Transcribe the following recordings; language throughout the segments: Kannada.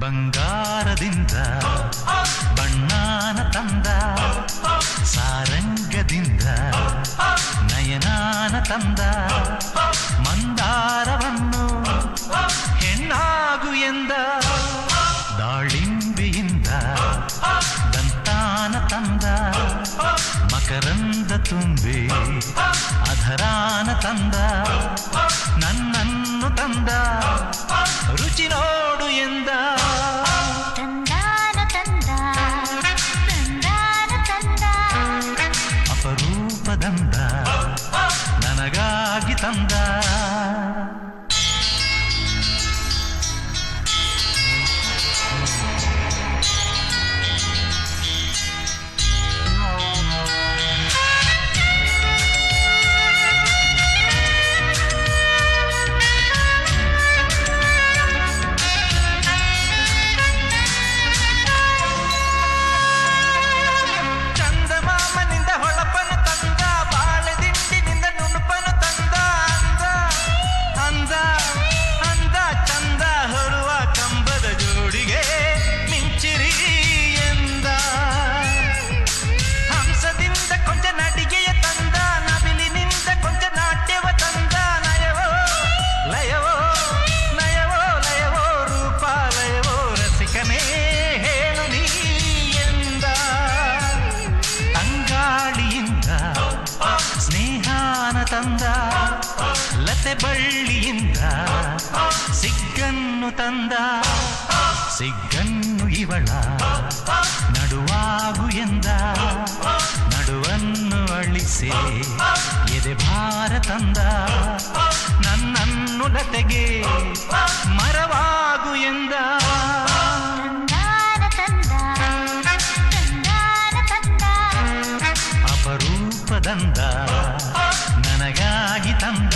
ಬಂಗಾರದಿಂದ ಬಣ್ಣಾನ ತಂದ, ಸಾರಂಗದಿಂದ ನಯನಾನ ತಂದ, ಮಂದಾರವನ್ನು ಹೆಣ್ಣಾಗು ಎಂದ, ದಾಳಿಂಬೆಯಿಂದ ದಂತಾನ ತಂದ, ಮಕರಂದ ತುಂಬಿ ಅಧರಾನ ತಂದ, ನನ್ನನ್ನು ತಂದ, ರುಚಿ ನೋಡು ಎಂದ, ತಂದಾನ ತಂದ ತಂದಾನ ತಂದ, ಅಪರೂಪದಂದ ನನಗಾಗಿ ತಂದ. ತಂದ, ಲತೆ ಬಳ್ಳಿಯಿಂದ ಸಿಗ್ಗನ್ನು ತಂದ, ಸಿಗ್ಗನ್ನು ಇವಳ ನಡುವಾಗು ಎಂದ, ನಡುವನ್ನು ಅಳಿಸಿ ಎದೆ ಭಾರ ತಂದ, ನನ್ನನ್ನು ಲತೆಗೆ ಮರವಾಗು ಎಂದ, ಅಪರೂಪದಂದ ನನಗಾಗಿ ತಂದ.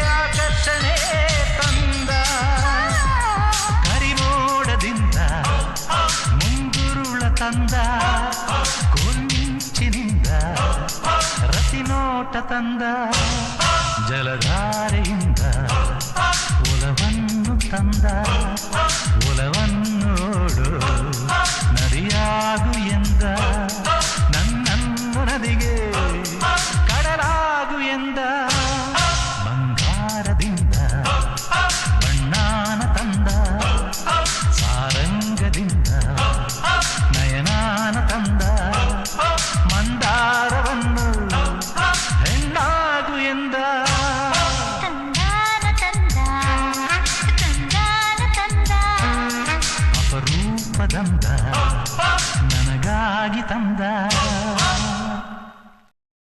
ಆಕರ್ಷಣೆ ತಂದ, ಕರಿಮೋಡದಿಂದ ಮುಂಗುರುಳ ತಂದ, ಕೊಂಚಿನಿಂದ ರತಿನೋಟ ತಂದ, ಜಲಧಾರೆಯಿಂದ ಒಲವನ್ನು ತಂದ,